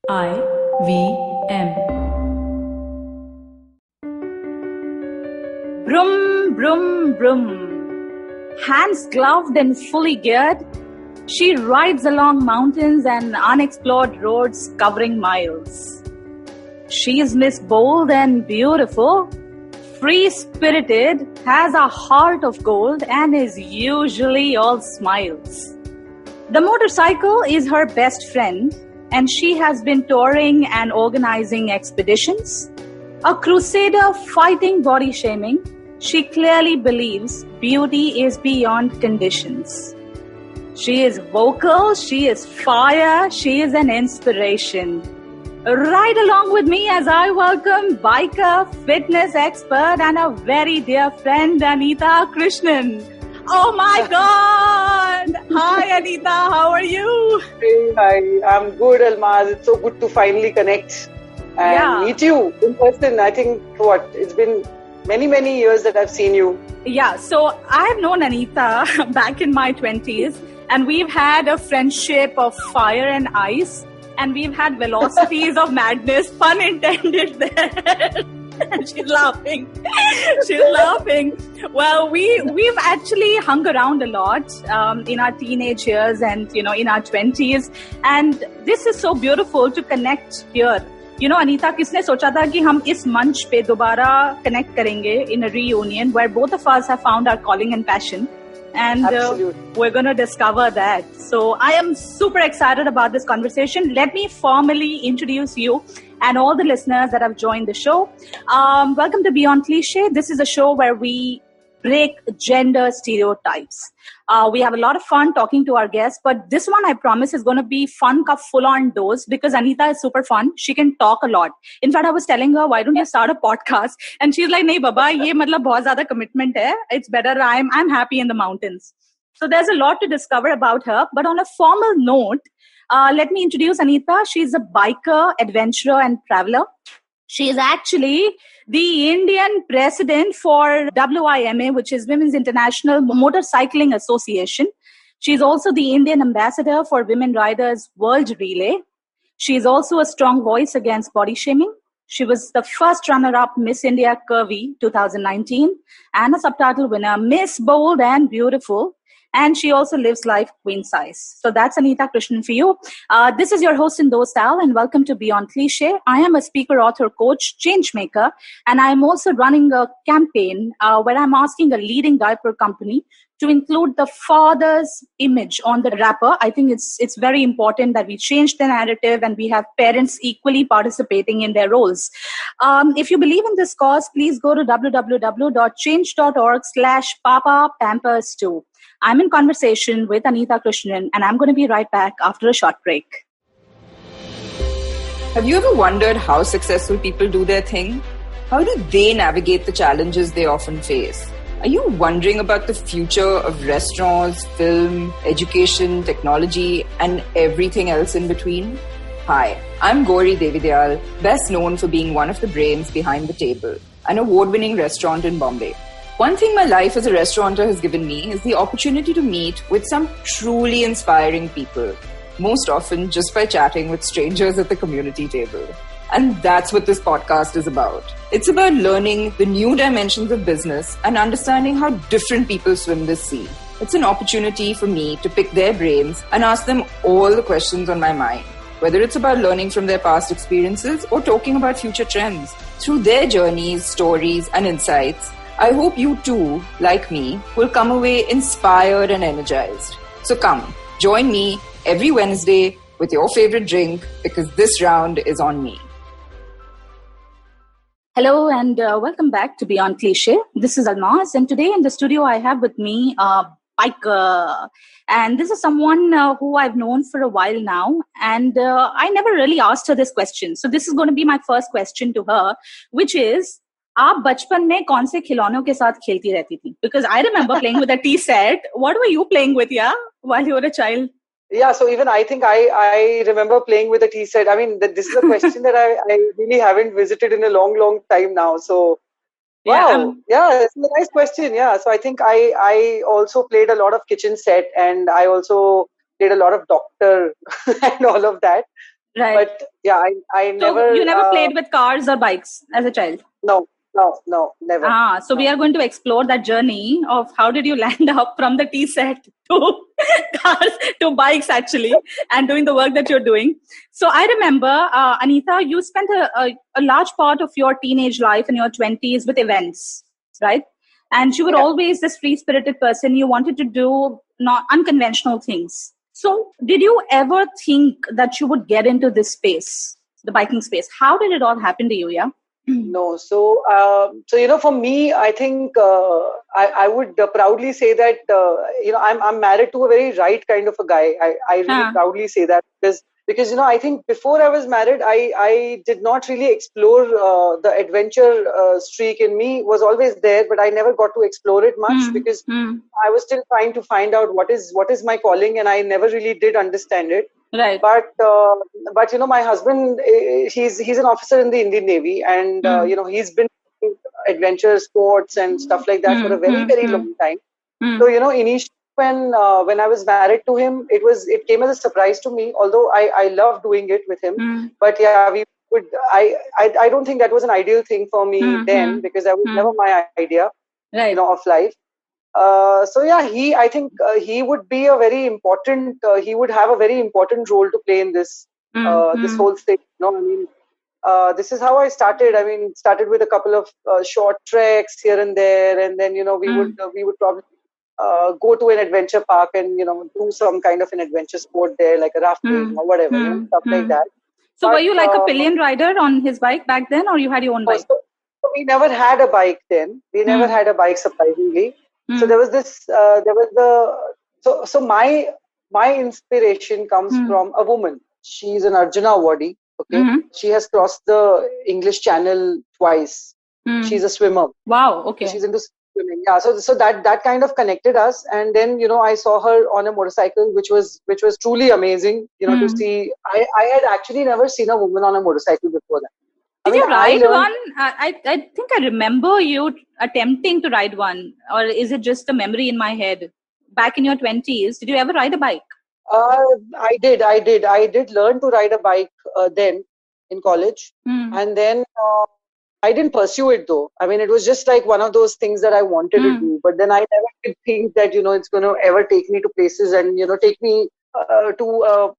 IVM. Brum, brum, brum. Hands gloved and fully geared, she rides along mountains and unexplored roads covering miles. She is Miss Bold and Beautiful, free-spirited, has a heart of gold, and is usually all smiles. The motorcycle is her best friend, and she has been touring and organizing expeditions. A crusader fighting body shaming, she clearly believes beauty is beyond conditions. She is vocal, she is fire, she is an inspiration. Ride along with me as I welcome biker, fitness expert, and a very dear friend, Anita Krishnan. Oh my God! Hi Anita, how are you? Hey, hi, I'm good, Almaz. It's so good to finally connect and meet you in person. I think, it's been many years that I've seen you. Yeah, so I've known Anita back in my 20s, and we've had a friendship of fire and ice, and we've had velocities of madness, pun intended there. She's laughing. She's laughing. Well, we've actually hung around a lot in our teenage years and, in our 20s. And this is so beautiful to connect here. Anita, किसने सोचा था कि हम इस मंच पे दोबारा connect करेंगे in a reunion where both of us have found our calling and passion. And we're going to discover that. So I am super excited about this conversation. Let me formally introduce you and all the listeners that have joined the show. Welcome to Beyond Cliche. This is a show where we break gender stereotypes. We have a lot of fun talking to our guests, but this one I promise is going to be fun ka full-on dose because Anita is super fun. She can talk a lot. In fact, I was telling her, why don't you start a podcast? And she's like, nahi baba, ye matlab bahut zyada commitment hai. It's better I'm happy in the mountains. So there's a lot to discover about her. But on a formal note, let me introduce Anita. She's a biker, adventurer, and traveler. She is actually the Indian president for WIMA, which is Women's International Motorcycling Association. She is also the Indian ambassador for Women Riders World Relay. She is also a strong voice against body shaming. She was the first runner-up Miss India Curvy 2019 and a subtitle winner Miss Bold and Beautiful. And she also lives life queen size. So that's Anita Krishnan for you. This is your host in those style, and welcome to Beyond Cliche. I am a speaker, author, coach, change maker, and I am also running a campaign where I'm asking a leading diaper company to include the father's image on the wrapper. I think it's very important that we change the narrative and we have parents equally participating in their roles. If you believe in this cause, please go to www.change.org/papapampers2. I'm in conversation with Anita Krishnan, and I'm going to be right back after a short break. Have you ever wondered how successful people do their thing? How do they navigate the challenges they often face? Are you wondering about the future of restaurants, film, education, technology, and everything else in between? Hi, I'm Gauri Devidayal, best known for being one of the brains behind The Table, an award-winning restaurant in Bombay. One thing my life as a restaurateur has given me is the opportunity to meet with some truly inspiring people, most often just by chatting with strangers at the community table. And that's what this podcast is about. It's about learning the new dimensions of business and understanding how different people swim this sea. It's an opportunity for me to pick their brains and ask them all the questions on my mind, whether it's about learning from their past experiences or talking about future trends. Through their journeys, stories, and insights, I hope you too, like me, will come away inspired and energized. So come, join me every Wednesday with your favorite drink because this round is on me. Hello and welcome back to Beyond Cliche. This is Almaz, and today in the studio I have with me biker. And this is someone who I've known for a while now, and I never really asked her this question. So this is going to be my first question to her, which is, आप बचपन में कौन से खिलौनों के साथ खेलती रहती थी? Because I remember playing with a tea set. What were you playing with, while you were a child? Yeah, so even I think I remember playing with a tea set. I mean, this is a question that I really haven't visited in a long time now. So, wow. Yeah, it's a nice question. Yeah, so I think I also played a lot of kitchen set, and I also played a lot of doctor and all of that. Right. But yeah, I So never. You never played with cars or bikes as a child? No, never. So we are going to explore that journey of how did you land up from the tea set to cars to bikes actually, and doing the work that you're doing. So I remember, Anita, you spent a large part of your teenage life in your 20s with events, right? And you were always this free-spirited person. You wanted to do not unconventional things. So did you ever think that you would get into this space, the biking space? How did it all happen to you? Yeah. No, so for me, I think I would proudly say that I'm married to a very right kind of a guy. I really proudly say that because I think before I was married, I did not really explore the adventure streak in me was always there, but I never got to explore it much because I was still trying to find out what is my calling, and I never really did understand it. Right. But my husband, he's an officer in the Indian Navy, and he's been doing adventure sports and stuff like that for a very, very long time. So initially when I was married to him, it came as a surprise to me. Although I love doing it with him, but yeah, I don't think that was an ideal thing for me then, because that was never my idea, of life. So yeah, I think he would be a very important. He would have a very important role to play in this this whole thing. This is how I started. I mean, started with a couple of short treks here and there, and then we would probably go to an adventure park and do some kind of an adventure sport there, like a rafting or whatever, stuff like that. So were you like a pillion rider on his bike back then, or you had your own bike? So we never had a bike then. We never had a bike, surprisingly. So there was this. So my inspiration comes from a woman. She's an Arjuna awardee. Okay, she has crossed the English Channel twice. She's a swimmer. Wow. Okay. She's into swimming. Yeah. So that kind of connected us, and then I saw her on a motorcycle, which was truly amazing. To see. I had actually never seen a woman on a motorcycle before that. Did you ride one? I think I remember you attempting to ride one, or is it just a memory in my head? Back in your 20s, did you ever ride a bike? I did. I did learn to ride a bike then in college, and then I didn't pursue it though. I mean, it was just like one of those things that I wanted to do, but then I never did think that it's going to ever take me to places and take me to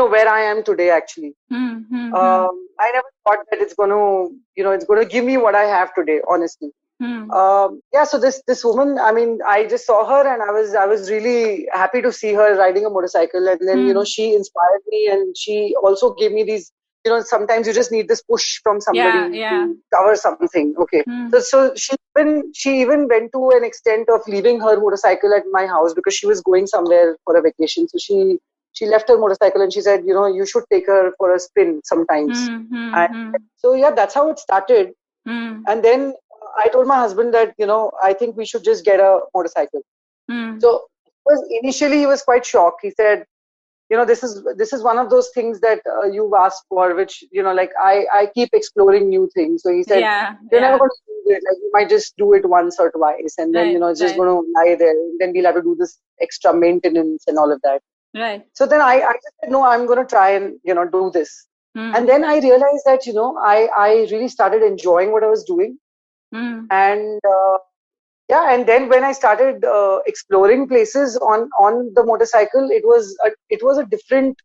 where I am today. Actually, I never thought that it's going to give me what I have today. Honestly, So this woman, I mean, I just saw her and I was really happy to see her riding a motorcycle, and then she inspired me, and she also gave me these. Sometimes you just need this push from somebody to cover something. Okay, so she even went to an extent of leaving her motorcycle at my house because she was going somewhere for a vacation. So she left her motorcycle and she said, you should take her for a spin sometimes. And so yeah, that's how it started. And then I told my husband that I think we should just get a motorcycle. So initially he was quite shocked. He said, this is one of those things that you've asked for, which like I keep exploring new things. So he said, you're never going to do it. Like you might just do it once or twice, and then it's just going to lie there. Then we'll have to do this extra maintenance and all of that. Right. So then I just said, no, I'm going to try and do this. And then I realized that I really started enjoying what I was doing, and and then when I started exploring places on the motorcycle, it was a different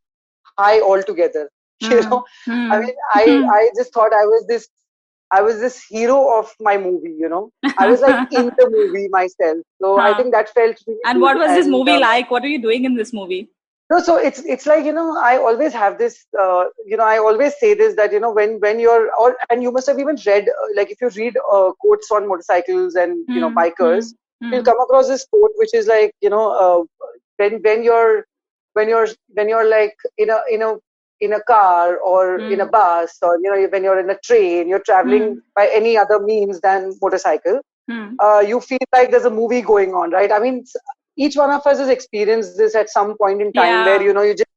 high altogether. I mean, I just thought I was this hero of my movie. I was like in the movie myself. So I think that felt really And good. What was this movie like? What are you doing in this movie? No, so it's like I always have this I always say this, that when you're and you must have even read like if you read quotes on motorcycles and bikers, you'll come across this quote which is like when you're like in a car or in a bus, or when you're in a train, you're traveling by any other means than motorcycle, you feel like there's a movie going on, right? I mean, each one of us has experienced this at some point in time where you're just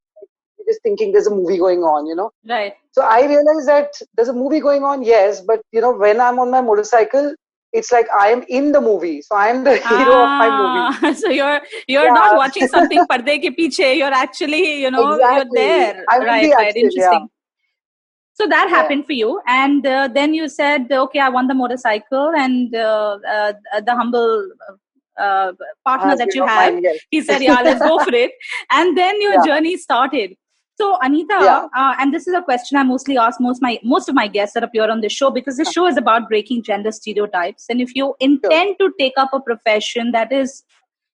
thinking there's a movie going on, Right. So I realized that there's a movie going on, yes, but when I'm on my motorcycle, it's like I am in the movie, so I am the hero of my movie. So you're not watching something parde ke piche. You're actually, exactly. you're there. I'm in the action, Interesting. So that happened for you, and then you said, "Okay, I want the motorcycle," and the humble partner that you have, mine, yes. he said, "Yeah, let's go for it." And then your journey started. So Anita, and this is a question I mostly ask most of my guests that appear on this show, because this show is about breaking gender stereotypes. And if you intend to take up a profession that is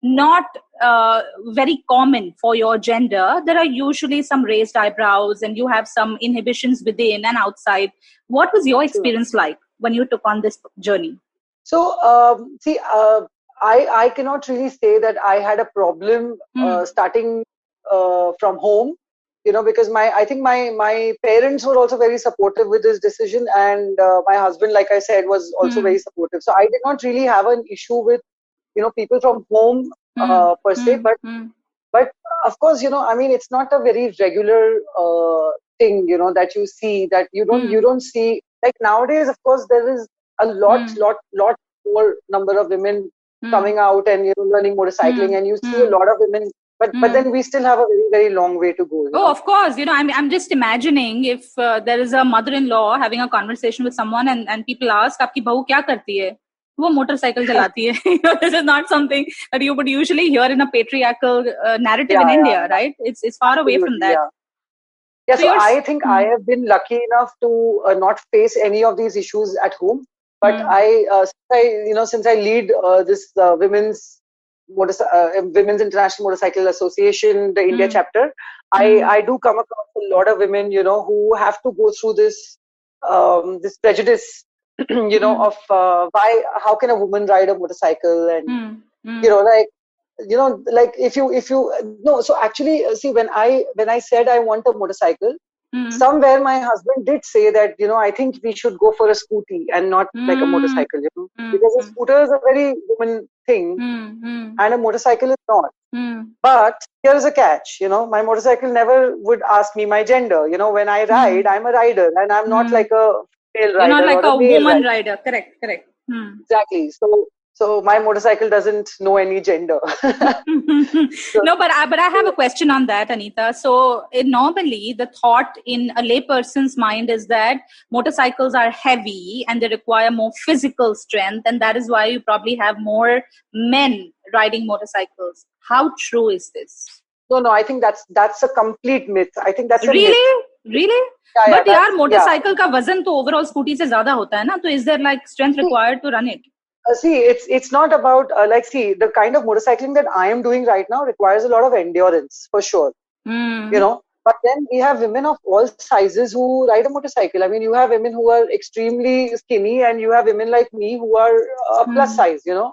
not very common for your gender, there are usually some raised eyebrows and you have some inhibitions within and outside. What was your experience like when you took on this journey? So, I cannot really say that I had a problem starting from home, because I think my parents were also very supportive with this decision, and my husband, like I said, was also very supportive. So I did not really have an issue with, people from home per se, but of course, I mean, it's not a very regular thing, that you see, that you don't see, like nowadays. Of course, there is a lot more number of women coming out and learning motorcycling, and you see a lot of women. But then we still have a very, very long way to go. Oh, of course. I'm just imagining if there is a mother-in-law having a conversation with someone and people ask, "Aapki bahu kya karti hai?" वो motorcycle चलाती है. This is not something that you would usually hear in a patriarchal narrative in India, right? It's far away from that. Yeah, so I think I have been lucky enough to not face any of these issues at home. But since I lead this Women's International Motorcycle Association, the India chapter, I do come across a lot of women, who have to go through this this prejudice, of how can a woman ride a motorcycle, and like if you no. So actually, see, when I said I want a motorcycle, somewhere my husband did say that, I think we should go for a scooty and not like a motorcycle, because a scooter is a very woman thing, and a motorcycle is not. But here's a catch, my motorcycle never would ask me my gender. When I ride, I'm a rider, and I'm not like a male rider. You're not like a woman rider. Correct. Exactly. So my motorcycle doesn't know any gender. No, but I have a question on that, Anita. So normally the thought in a layperson's mind is that motorcycles are heavy and they require more physical strength, and that is why you probably have more men riding motorcycles. How true is this? No, I think that's a complete myth. I think that's a myth. Really? Yeah, but यार motorcycle का वजन तो overall scooty से ज़्यादा होता है ना, तो is there like strength required to run it? See, it's not about the kind of motorcycling that I am doing right now requires a lot of endurance for sure. But then we have women of all sizes who ride a motorcycle. I mean, you have women who are extremely skinny, and you have women like me who are plus size. So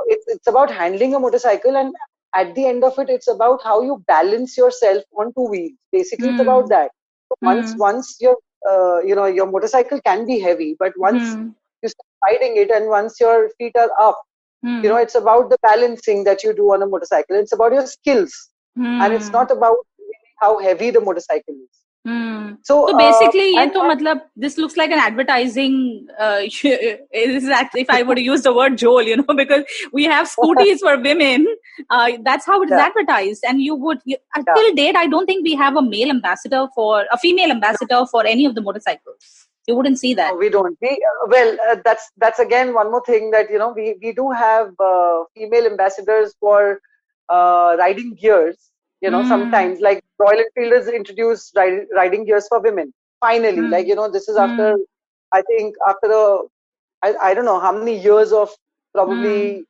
it's about handling a motorcycle, and at the end of it, it's about how you balance yourself on two wheels. Basically, it's about that. So once your motorcycle can be heavy, but once you start riding it, and once your feet are up, it's about the balancing that you do on a motorcycle. It's about your skills, and it's not about how heavy the motorcycle is. So basically, this looks like an advertising. This is actually, if I were to use the word Joel, because we have scooties for women. That's how it is advertised. And till date, I don't think we have a female ambassador for any of the motorcycles. You wouldn't see that. No, we don't. That's again one more thing that we do have female ambassadors for riding gears. Sometimes, like Royal Enfield has introduced riding gears for women. Finally, this is after I think I don't know how many years of probably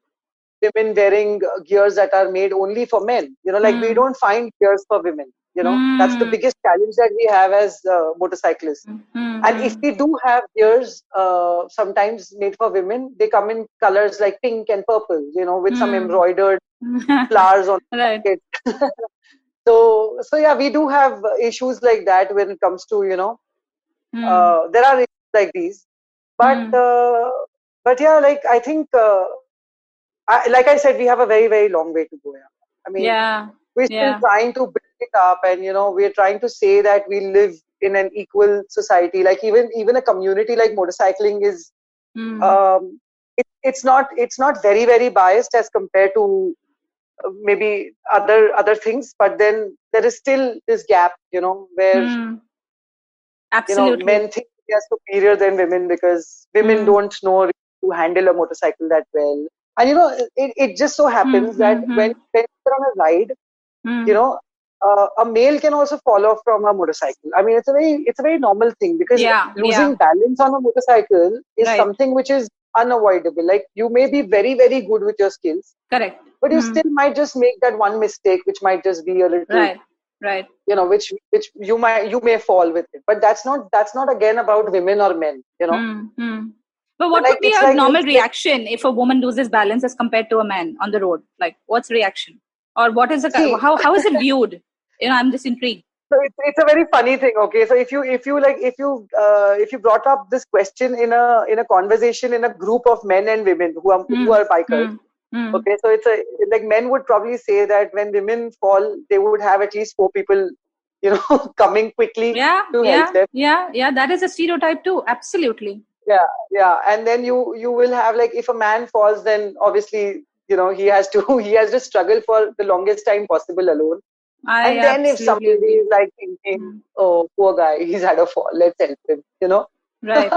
women wearing gears that are made only for men. We don't find gears for women. That's the biggest challenge that we have as motorcyclists. And if we do have gears, sometimes made for women, they come in colors like pink and purple, with some embroidered flowers on it. So yeah, we do have issues like that when it comes to, there are issues like these. But yeah, I think, like I said, we have a very, very long way to go. I mean, we're still trying to build it up, and we're trying to say that we live in an equal society. Like even a community like motorcycling is it's not very, very biased as compared to maybe other things, but then there is still this gap, where absolutely, men think they are superior than women because women don't know to handle a motorcycle that well. And it just so happens that when you're on a ride, a male can also fall off from a motorcycle. I mean, it's a very normal thing, because losing balance on a motorcycle is something which is unavoidable. Like, you may be very, very good with your skills, correct, but you still might just make that one mistake, which might just be a little right, which you may fall with it. But that's not again about women or men, But what would be a normal reaction if a woman loses balance as compared to a man on the road? Like, what's the reaction, or what is how is it viewed? I'm just intrigued. So it's a very funny thing. Okay, so if you brought up this question in a conversation in a group of men and women who are bikers. Okay, so it's like men would probably say that when women fall, they would have at least 4 people, coming quickly to help them. Yeah, that is a stereotype too. Absolutely. Yeah, and then you will have, like, if a man falls, then obviously he has to struggle for the longest time possible alone. And then if somebody is like thinking, oh, poor guy, he's had a fall, let's help him, Right.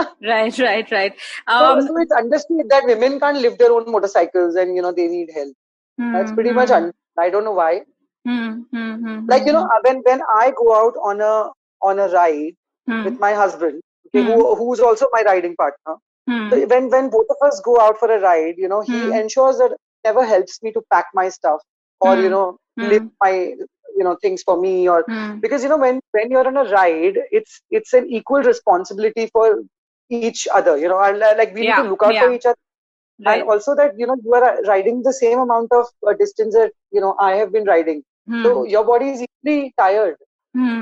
So it's understood that women can't lift their own motorcycles and, they need help. That's pretty much I don't know why. Like, when I go out on a ride with my husband, who's also my riding partner. So when both of us go out for a ride, he ensures that never helps me to pack my stuff or, lift my, things for me, or because, when you're on a ride, it's an equal responsibility for each other, like we need to look out for each other. Right. And also that, you are riding the same amount of distance that, I have been riding. So your body is equally tired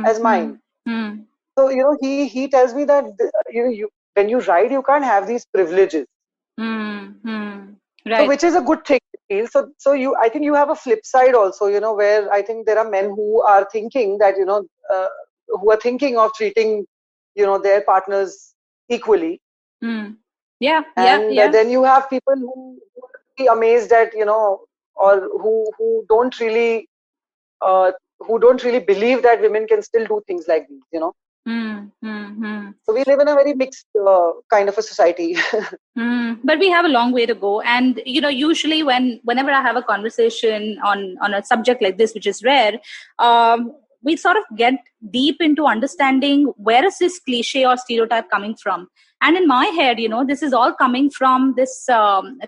as mine. So, he tells me that, when you ride, you can't have these privileges. Right. So, which is a good thing. So I think you have a flip side also, where I think there are men who are thinking that, who are thinking of treating, their partners equally. Yeah. Then you have people who are amazed at, or who don't really believe that women can still do things like these, So we live in a very mixed kind of a society. But we have a long way to go. And, usually whenever I have a conversation on a subject like this, which is rare, we sort of get deep into understanding where is this cliche or stereotype coming from. And in my head, this is all coming from this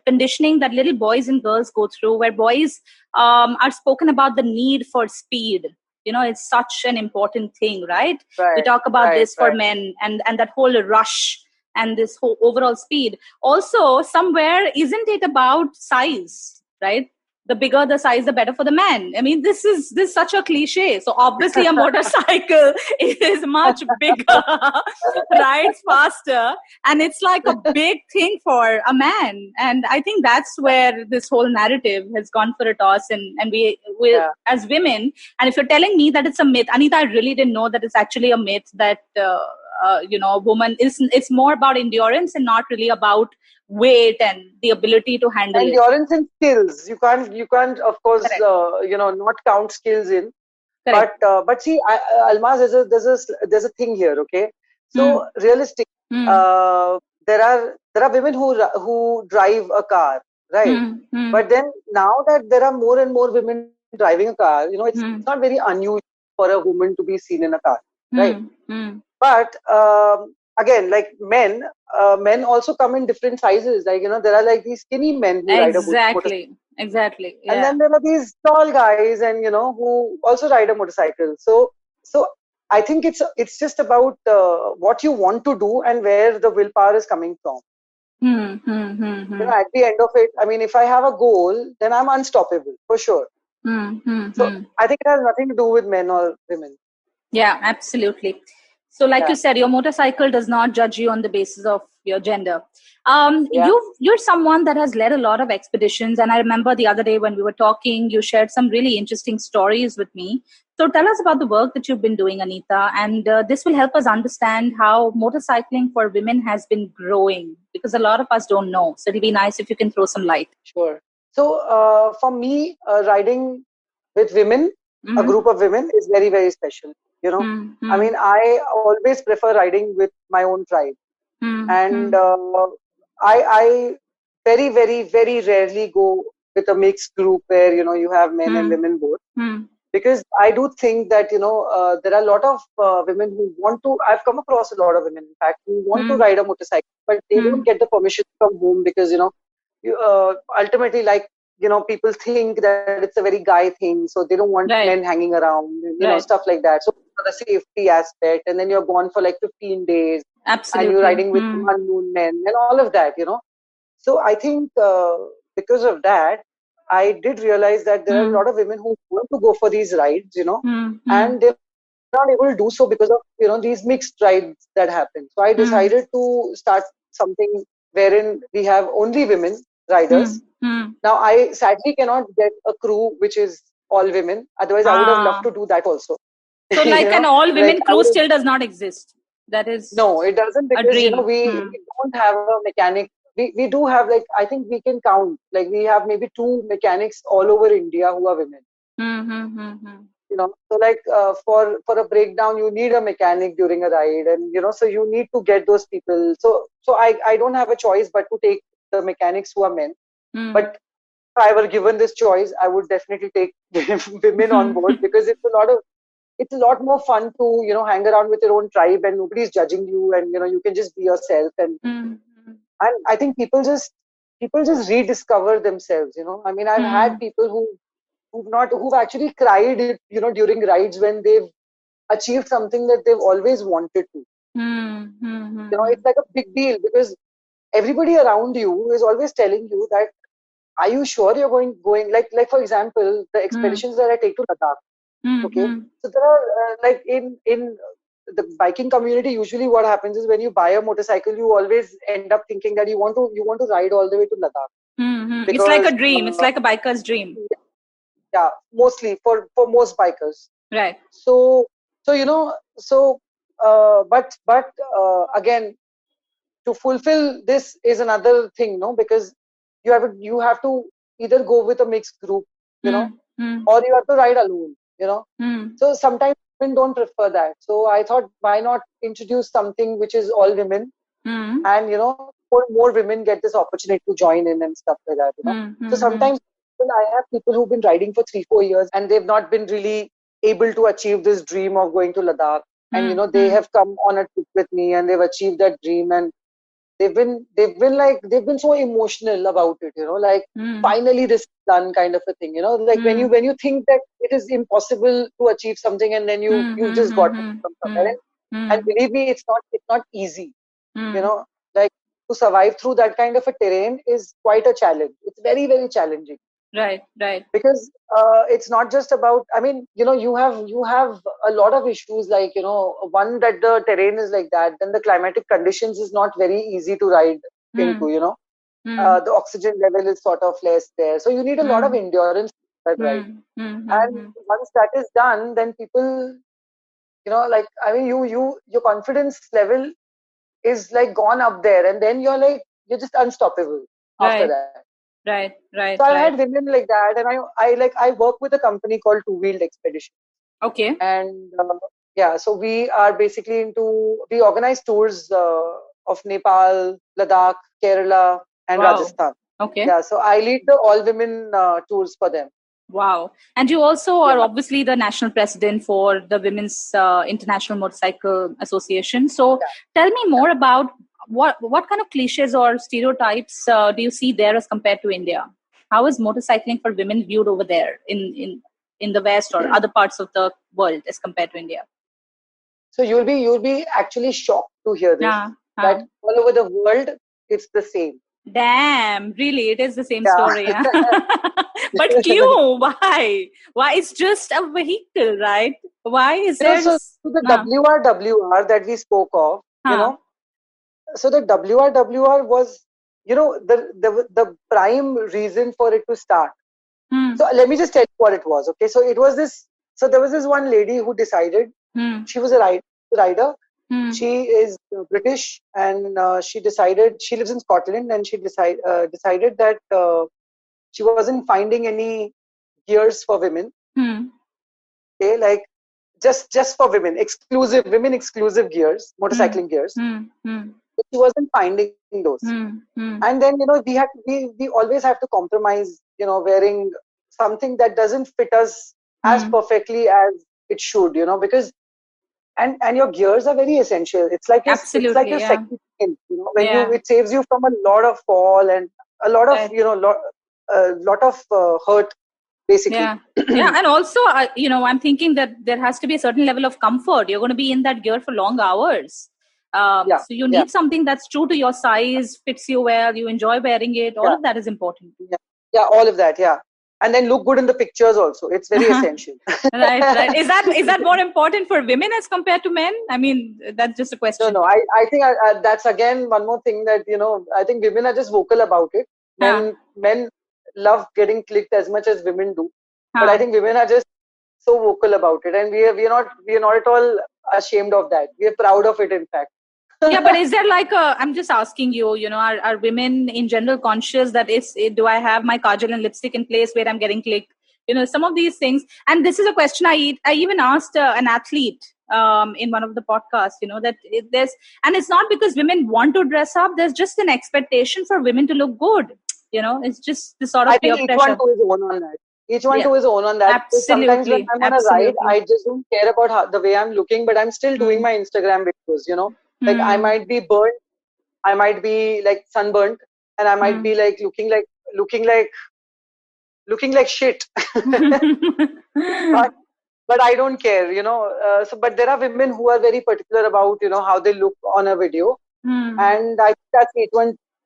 conditioning that little boys and girls go through, where boys are spoken about the need for speed. It's such an important thing, right? We talk about this for men and that whole rush and this whole overall speed. Also, somewhere, isn't it about size, right? The bigger the size, the better for the man. I mean, this is such a cliche. So obviously a motorcycle is much bigger, rides faster, and it's like a big thing for a man. And I think that's where this whole narrative has gone for a toss. And we as women, and if you're telling me that it's a myth, Anita, I really didn't know that it's actually a myth that, a woman it's more about endurance and not really about weight and the ability to handle endurance and skills. You can't of course not count skills in. Correct. But see, Almaz, there's a thing here. Okay, so realistic. There are women who drive a car, right? But then now that there are more and more women driving a car, it's not very unusual for a woman to be seen in a car, right? But again, like men also come in different sizes. Like, there are like these skinny men who ride a motorcycle. Exactly. Yeah. And then there are these tall guys and, who also ride a motorcycle. So I think it's just about what you want to do and where the willpower is coming from. At the end of it, I mean, if I have a goal, then I'm unstoppable for sure. So I think it has nothing to do with men or women. Yeah, absolutely. So like you said, your motorcycle does not judge you on the basis of your gender. You're someone that has led a lot of expeditions. And I remember the other day when we were talking, you shared some really interesting stories with me. So tell us about the work that you've been doing, Anita, and this will help us understand how motorcycling for women has been growing, because a lot of us don't know. So it'll be nice if you can throw some light. Sure. So for me, riding with women, a group of women, is very, very special. You know, I mean, I always prefer riding with my own tribe. And I very, very, very rarely go with a mixed group where, you know, you have men and women both. Because I do think that, you know, there are a lot of women who want to, I've come across a lot of women, in fact, who want to ride a motorcycle, but they don't get the permission from home because, you know, ultimately, like, you know, people think that it's a very guy thing, so they don't want men hanging around, you know, stuff like that. So for the safety aspect, and then you're gone for like 15 days. Absolutely. And you're riding with unknown men and all of that, you know. So I think because of that, I did realize that there are a lot of women who want to go for these rides, you know, and they're not able to do so because of, you know, these mixed rides that happen. So I decided to start something wherein we have only women riders. Now, I sadly cannot get a crew which is all women. Otherwise, I would have loved to do that also. So like an all-women crew still does not exist. That is no, it doesn't, because you know we don't have a mechanic. We do have, like, I think we can count, like we have maybe 2 mechanics all over India who are women. You know, so like for a breakdown you need a mechanic during a ride, and you know, so you need to get those people. So I don't have a choice but to take the mechanics who are men. But if I were given this choice, I would definitely take women on board, because it's a lot more fun to, you know, hang around with your own tribe and nobody's judging you, and you know, you can just be yourself, and I think people just rediscover themselves, you know. I mean, I've had people who've actually cried, you know, during rides when they've achieved something that they've always wanted to. You know, it's like a big deal, because everybody around you is always telling you that, are you sure you're going like for example, the expeditions that I take to Ladakh. Okay, so there are like in the biking community, usually what happens is when you buy a motorcycle, you always end up thinking that you want to ride all the way to Ladakh. Because, it's like a dream. It's like a biker's dream. Yeah, mostly for most bikers. Right. So you know, so but again, to fulfill this is another thing, no, because you have to either go with a mixed group, you know, or you have to ride alone, you know. So sometimes women don't prefer that. So I thought, why not introduce something which is all women, and you know, more women get this opportunity to join in and stuff like that, you know. So sometimes I have people who've been riding for 3-4 years and they've not been really able to achieve this dream of going to Ladakh, and you know, they have come on a trip with me and they've achieved that dream, and they've been so emotional about it, you know, like finally this is done, kind of a thing, you know, like when you think that it is impossible to achieve something, and then you just got it from somewhere. And believe me, it's not easy. You know, like to survive through that kind of a terrain is quite a challenge. It's very, very challenging. Right. Because it's not just about, I mean, you know, you have a lot of issues, like, you know, one, that the terrain is like that, then the climatic conditions is not very easy to ride into, you know. The oxygen level is sort of less there, so you need a lot of endurance that ride. And once that is done, then people, you know, like, I mean, your confidence level is like gone up there, and then you're just unstoppable after that. Right. So I had women like that, and I work with a company called Two Wheeled Expeditions. Okay. And yeah, so we are basically we organize tours of Nepal, Ladakh, Kerala, and Rajasthan. Okay. Yeah, so I lead the all-women tours for them. Wow. And you also are obviously the national president for the Women's International Motorcycle Association. So tell me more about what kind of cliches or stereotypes do you see there as compared to India? How is motorcycling for women viewed over there in the West or other parts of the world as compared to India? So you'll be actually shocked to hear this, that all over the world it's the same. Damn, really, it is the same story. Huh? But why? Why? It's just a vehicle, right? Why is there? So the WRWR that we spoke of, you know, so the WRWR was, you know, the prime reason for it to start. So let me just tell you what it was. Okay, so it was this So there was this one lady who decided, she was a rider. She is British, and she decided, she lives in Scotland, and she decided that she wasn't finding any gears for women. Okay, like just for women exclusive gears, motorcycling gears. But she wasn't finding those. And then, we always have to compromise, wearing something that doesn't fit us as perfectly as it should, because and your gears are very essential. It's like your second skin, when it saves you from a lot of fall and a lot of lot of hurt, basically. And also I'm thinking that there has to be a certain level of comfort. You're going to be in that gear for long hours, so you need something that's true to your size, fits you well, you enjoy wearing it. All of that is important. All of that. And then look good in the pictures also. It's very essential. Right. Is that more important for women as compared to men? I mean, that's just a question. No. I think that's again one more thing that, I think women are just vocal about it. Men love getting clicked as much as women do. But I think women are just so vocal about it. And we are not at all ashamed of that. We are proud of it, in fact. But is there I'm just asking you, are women in general conscious that do I have my kajal and lipstick in place where I'm getting clicked? Some of these things. And this is a question I even asked an athlete in one of the podcasts, that and it's not because women want to dress up. There's just an expectation for women to look good. It's just the sort of peer pressure. I think each one to his own on that. Each one to his own on that. Absolutely. Sometimes when I'm on a ride, I just don't care about the way I'm looking, but I'm still doing my Instagram videos, Like I might be burnt, I might be like sunburnt, and I might be like looking like shit. but I don't care, but there are women who are very particular about, how they look on a video. And I think that's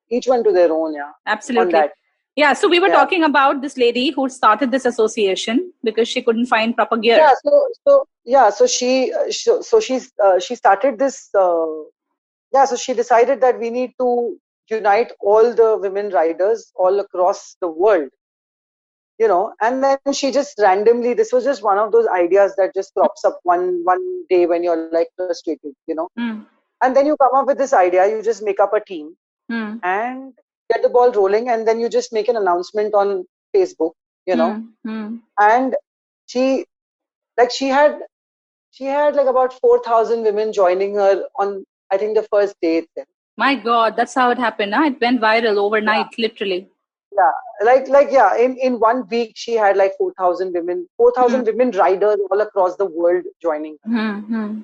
each one to their own. Absolutely. On that. So we were talking about this lady who started this association because she couldn't find proper gear. So she started this. So she decided that we need to unite all the women riders all across the world, and then she just randomly, this was just one of those ideas that just crops up one day when you're like frustrated, and then you come up with this idea, you just make up a team and get the ball rolling, and then you just make an announcement on Facebook, and she had like about 4,000 women joining her on, I think, the first day itself. My God, that's how it happened. It went viral overnight, literally. In 1 week she had like 4,000 women riders all across the world joining her.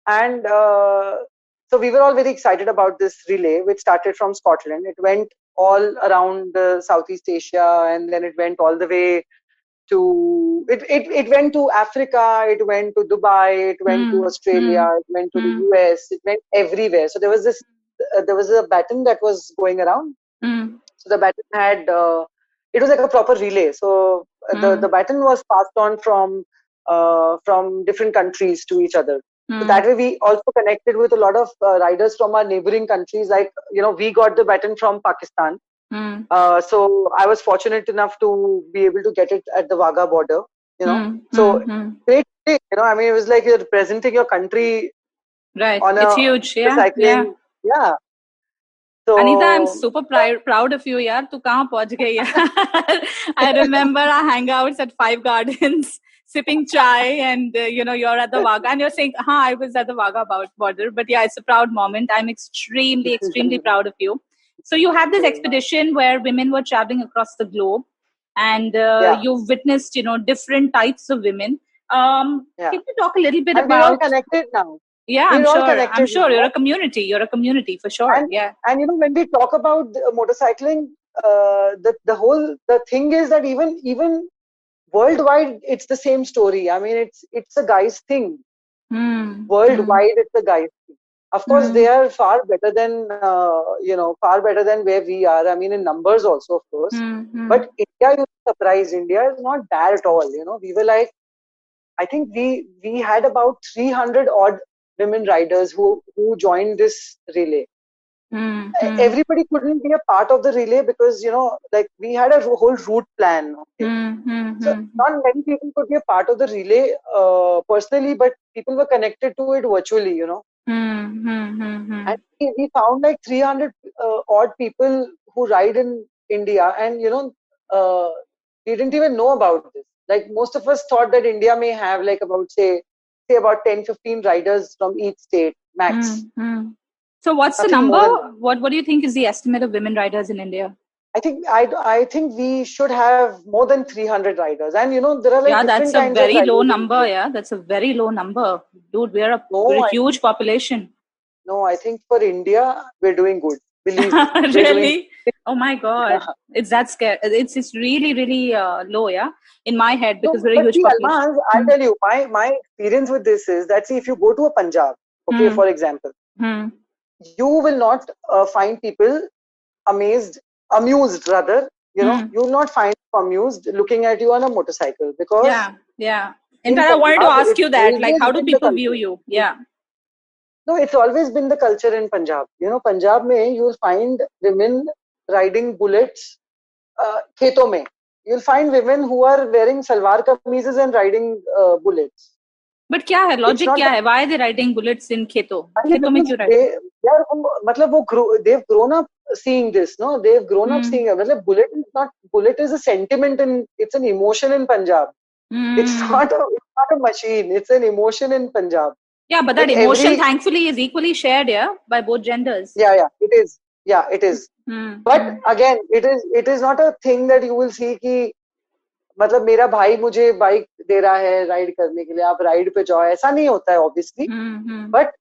And so we were all very excited about this relay, which started from Scotland. It went all around Southeast Asia, and then it went all the way to it went to Africa, it went to Dubai, it went to Australia, it went to the US, it went everywhere. So there was a baton that was going around. So the baton had it was like a proper relay. So the baton was passed on from different countries to each other. So that way we also connected with a lot of riders from our neighboring countries. Like, we got the baton from Pakistan. So I was fortunate enough to be able to get it at the Wagah border, So great thing, I mean, it was like you're representing your country. Right. It's huge. Yeah. So, Anita, I'm super proud of you, yaar. Tu kahan pahunch gayi yaar? I remember our hangouts at Five Gardens, sipping chai, and you're at the Wagah, and you're saying, I was at the Wagah border. But yeah, it's a proud moment. I'm extremely, extremely proud of you. So you had this expedition where women were traveling across the globe, and you've witnessed, different types of women. Can you talk a little bit about? We're all connected now. Yeah, I'm sure you're a community. You're a community for sure. And when we talk about motorcycling, the thing is that even worldwide, it's the same story. I mean, it's a guy's thing. Worldwide, it's a guy's thing. Of course, they are far better than where we are. I mean, in numbers also, of course. But India, you're surprised. India is not bad at all. We were like, I think we had about 300 odd women riders who joined this relay. Everybody couldn't be a part of the relay because, like we had a whole route plan. Okay? So not many people could be a part of the relay personally, but people were connected to it virtually, And we found like 300 odd people who ride in India, and we didn't even know about this. Like most of us thought that India may have like about say about 10-15 riders from each state max. So what's the number? What do you think is the estimate of women riders in India? I think we should have more than 300 riders, and there are like that's a very low number. Yeah, that's a very low number, dude. We're a huge population. No, I think for India we're doing good. Believe me. Really? Oh my God, it's that scary. It's really really low. Yeah, in my head because we're a huge population. Almaz, I'll tell you my experience with this is that see if you go to a Punjab, okay, for example, you will not find people amused rather, you will not find amused looking at you on a motorcycle because in fact I wanted to ask you that, like, how do people view you? No, it's always been the culture in Punjab. Punjab mein you will find women riding bullets kheton mein. You'll find women who are wearing salwar kameezes and riding bullets. But क्या है logic क्या है? Why are they riding bullets in खेतों में क्यों riding? They've grown up seeing this, no? They've grown up seeing it. Bullet is a sentiment and it's an emotion in Punjab. It's not a machine. It's an emotion in Punjab. Yeah, but that emotion thankfully is equally shared, by both genders. Yeah, it is. Yeah, it is. But again, it is not a thing that you will see कि मतलब मेरा भाई मुझे bike दे रहा है ride करने के लिए, आप राइड पे जाओ, ऐसा नहीं होता है obviously. But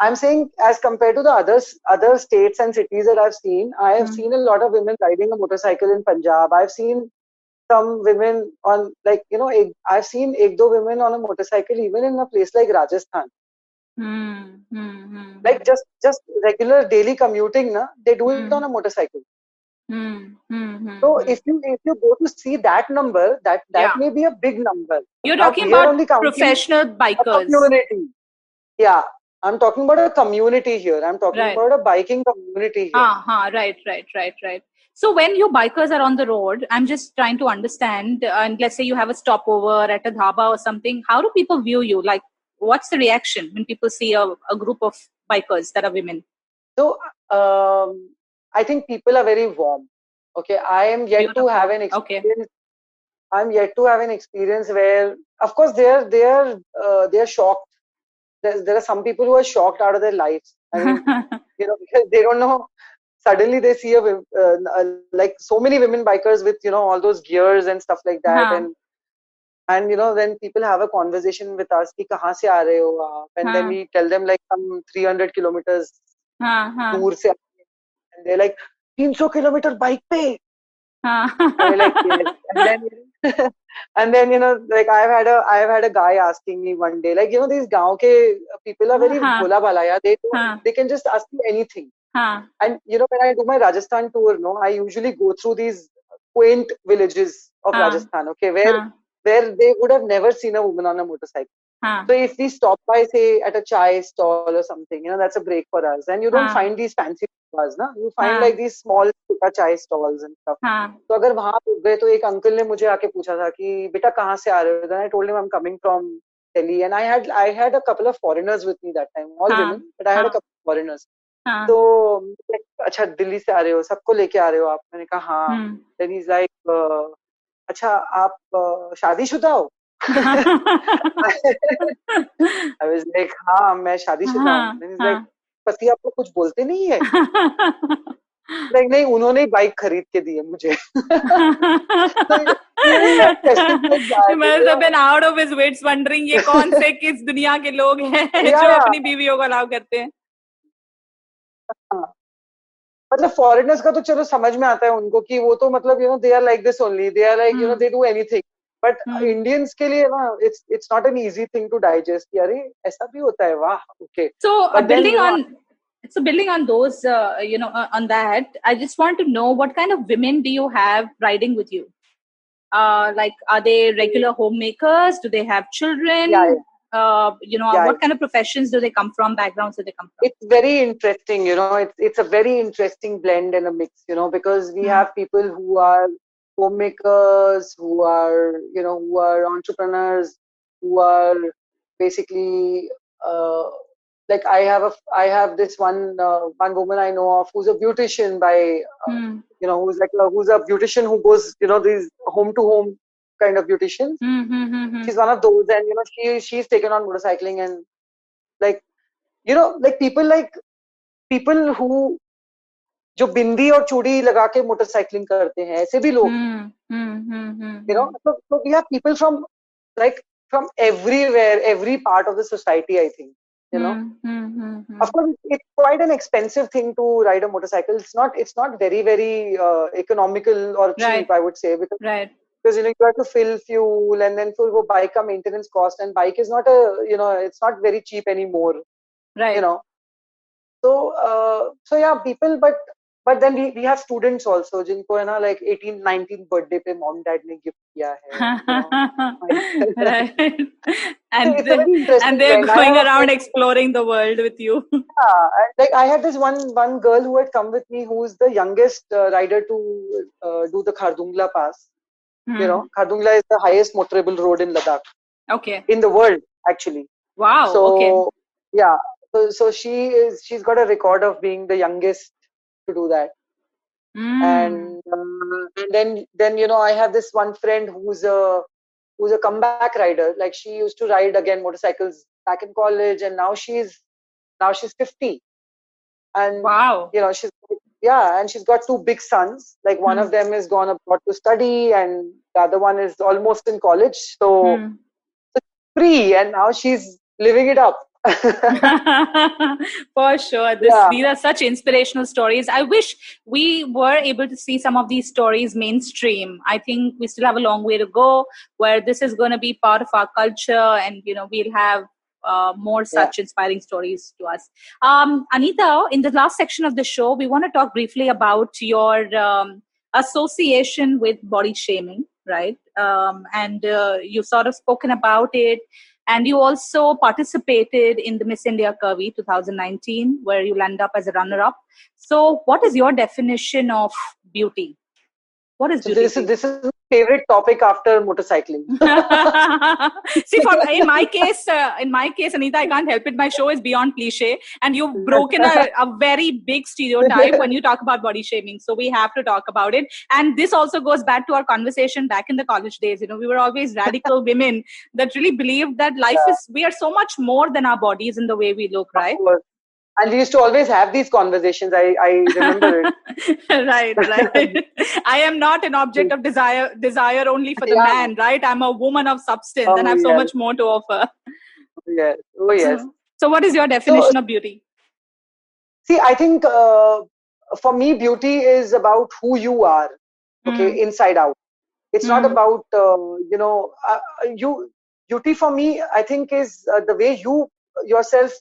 I'm saying as compared to the other states and cities that I've seen, I have seen a lot of women riding a motorcycle in Punjab. I've seen some women on I've seen 1-2 women on a motorcycle even in a place like Rajasthan. Like just regular daily commuting, they do it on a motorcycle. So if you go to see that number, that may be a big number. You're talking about professional bikers. Community. Yeah, I'm talking about a community here. I'm talking about a biking community here. Right. So when you bikers are on the road, I'm just trying to understand, and let's say you have a stopover at a dhaba or something, how do people view you? Like, what's the reaction when people see a group of bikers that are women? So, I think people are very warm. Okay, I am yet to have an experience. Okay. I'm yet to have an experience where, of course, they are shocked. There are some people who are shocked out of their lives. I mean, because they don't know. Suddenly they see like so many women bikers with all those gears and stuff like that, and then people have a conversation with us कि कहाँ से आ रहे हो आप, and then we tell them like some 300 kilometers दूर से, and they're like 300 kilometer bike पे. Like, yes. And then like I've had a guy asking me one day, like these gaon ke people are very bhola bhala, they can just ask you anything. And when I do my Rajasthan tour, I usually go through these quaint villages of Rajasthan, okay, where they would have never seen a woman on a motorcycle. So if we stop by, say, at a chai stall or something, that's a break for us. And you don't find these fancy bars, you find like these small chai stalls and stuff. So अगर वहाँ गए तो एक uncle ने मुझे आके पूछा था कि बेटा कहाँ से आ रहे हो? Then I told him I'm coming from Delhi, and I had a couple of foreigners with me that time, all women, but I had a couple of foreigners. तो अच्छा दिल्ली से आ रहे हो, सबको लेके आ रहे हो आप? मैंने कहा हाँ. Then he's like, अच्छा आप शादीशुदा हो? I was like, हाँ मैं शादीशुदा हूँ. Then he's like, पति आपको कुछ बोलते नहीं है? Like नहीं, उन्होंने ही बाइक खरीद के दी है मुझे. He must have been out of his wits wondering ये कौन से किस दुनिया के लोग हैं जो अपनी बीवियों को अलाउ करते हैं. मतलब फॉरेनर्स का तो चलो समझ में आता है उनको कि वो तो मतलब they are like this only, they are like they do anything, but Indians के लिए ना it's not an easy thing to digest कि अरे ऐसा भी होता है, वाह. Okay, so building on those on that, I just want to know what kind of women do you have riding with you? Like, are they regular homemakers? Do they have children? what kind of professions do they come from, backgrounds do they come from? It's very interesting, it's a very interesting blend and a mix, because we have people who are homemakers, who are entrepreneurs, who are basically, like I have this one woman I know of who's a beautician who's a beautician who goes, these home to home kind of beauticians. She's one of those, and she's taken on motorcycling, and like people who जो बिंदी और चूड़ी लगा के motorcycling करते हैं, ऐसे भी लोग, so we have people from everywhere, every part of the society, I think, Of course, it's quite an expensive thing to ride a motorcycle. It's not very, very economical or cheap, I would say, because you have to fill fuel, and then for bike ka maintenance cost, and bike is not it's not very cheap anymore, so yeah, people, but then we have students also जिनको है ना, like 18, 19 birthday पे mom dad ने gift किया है, right. and they're going around exploring the world with you. Yeah, like I had this one girl who had come with me, who's the youngest rider to do the Khardungla Pass. Khardungla is the highest motorable road in Ladakh. Okay. In the world, actually. Wow. So, okay. Yeah. So she's got a record of being the youngest to do that. And then I have this one friend who's a comeback rider. Like, she used to ride again motorcycles back in college, and now she's 50. And wow. And she's got 2 big sons. Like, one of them is gone abroad to study, and the other one is almost in college. So free, and now she's living it up. For sure. These are such inspirational stories. I wish we were able to see some of these stories mainstream. I think we still have a long way to go, where this is going to be part of our culture, and we'll have more such inspiring stories to us. Anita, in the last section of the show, we want to talk briefly about your association with body shaming, right? And you've sort of spoken about it. And you also participated in the Miss India Curvy 2019, where you landed up as a runner-up. So what is your definition of beauty? What is beauty? This is my favorite topic after motorcycling. See, in my case, Anita, I can't help it. My show is beyond cliche, and you've broken a very big stereotype when you talk about body shaming. So we have to talk about it. And this also goes back to our conversation back in the college days. We were always radical women that really believed that we are so much more than our bodies in the way we look, right? And we used to always have these conversations. I remember it. Right. I am not an object of desire only for the man, right? I'm a woman of substance, and I have so much more to offer. Yes. Oh, yes. So what is your definition of beauty? See, I think for me, beauty is about who you are, inside out. It's not about, beauty for me, I think, is the way you yourself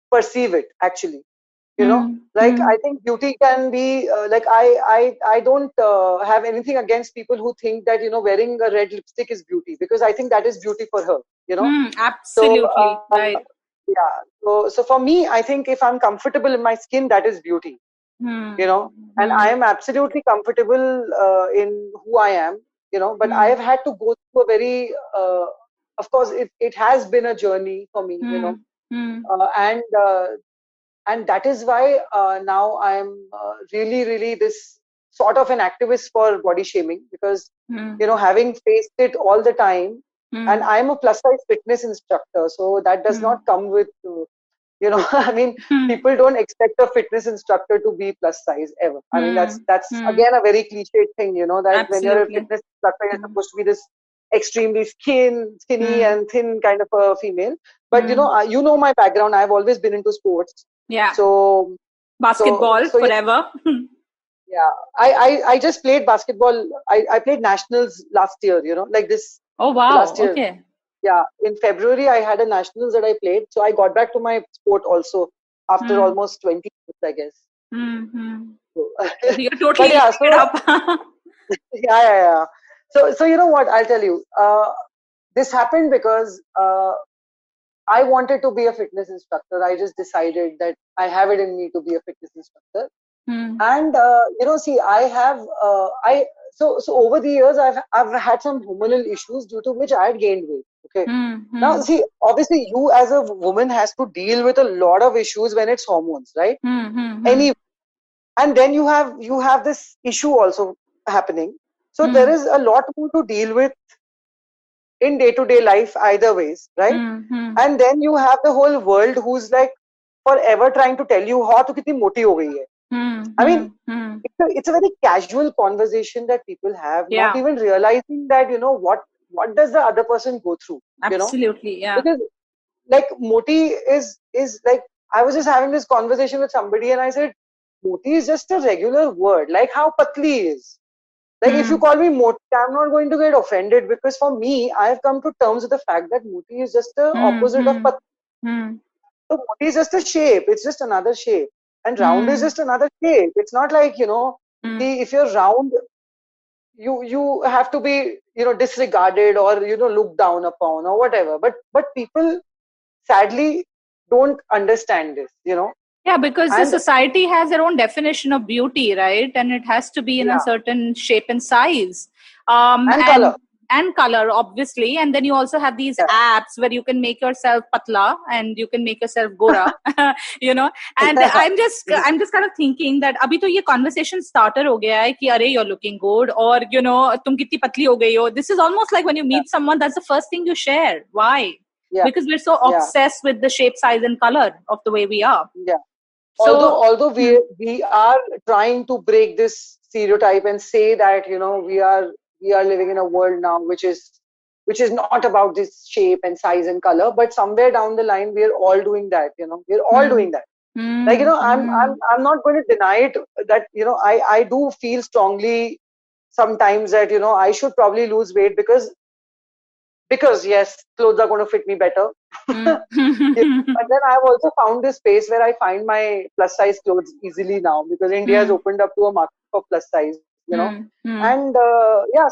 perceive it, actually. I think beauty can be I don't have anything against people who think that wearing a red lipstick is beauty, because I think that is beauty for her. Absolutely. Right. So for me, I think if I'm comfortable in my skin, that is beauty. And I am absolutely comfortable in who I am. But I have had to go through a very of course it has been a journey for me. And that is why now I'm really, really this sort of an activist for body shaming, because having faced it all the time, and I'm a plus size fitness instructor, so that does not come with I mean, people don't expect a fitness instructor to be plus size ever. I mean, that's again a very cliched thing, that when you're a fitness instructor, you're supposed to be this extremely skinny and thin kind of a female. But my background. I've always been into sports. Yeah. So basketball forever. Yeah. I just played basketball. I played nationals last year. Like this. Oh wow. Last year. Okay. Yeah. In February, I had a nationals that I played. So I got back to my sport also after almost 20 years, I guess. So you're totally up. Yeah. So you know what? I'll tell you. This happened because I wanted to be a fitness instructor. I just decided that I have it in me to be a fitness instructor. And see, I have so over the years I've had some hormonal issues due to which I had gained weight. Okay. Now see, obviously you as a woman has to deal with a lot of issues when it's hormones, right? Anyway, and then you have this issue also happening. So there is a lot more to deal with in day-to-day life either ways, right? And then you have the whole world who's like forever trying to tell you how to kitni moti ho gayi hai. I mean, it's a very casual conversation that people have, not even realizing that, what does the other person go through? Absolutely, yeah. Because like moti is like, I was just having this conversation with somebody and I said, moti is just a regular word, like how patli is. Like if you call me moti, I'm not going to get offended because for me, I've come to terms with the fact that moti is just the opposite of patli. So moti is just a shape, it's just another shape. And round is just another shape. It's not like, if you're round, you have to be, disregarded or, looked down upon or whatever. But people sadly don't understand this, Yeah, because the society has their own definition of beauty, right? And it has to be in a certain shape and size. And color. And color, obviously. And then you also have these apps where you can make yourself patla and you can make yourself gora, And I'm just kind of thinking that abhi to ye conversation starter ho gaya hai ki, "Arey, you're looking good," or, "Tum kitni patli ho gayi ho." This is almost like when you meet someone, that's the first thing you share. Why? Yeah. Because we're so obsessed with the shape, size, and color of the way we are. Yeah. So, although we are trying to break this stereotype and say that, we are living in a world now which is not about this shape and size and color, but somewhere down the line we are all doing that. We're all doing that. Like, I'm not going to deny it that, I do feel strongly sometimes that, I should probably lose weight because yes, clothes are going to fit me better. But then I've also found this space where I find my plus size clothes easily now because India has opened up to a market for plus size, and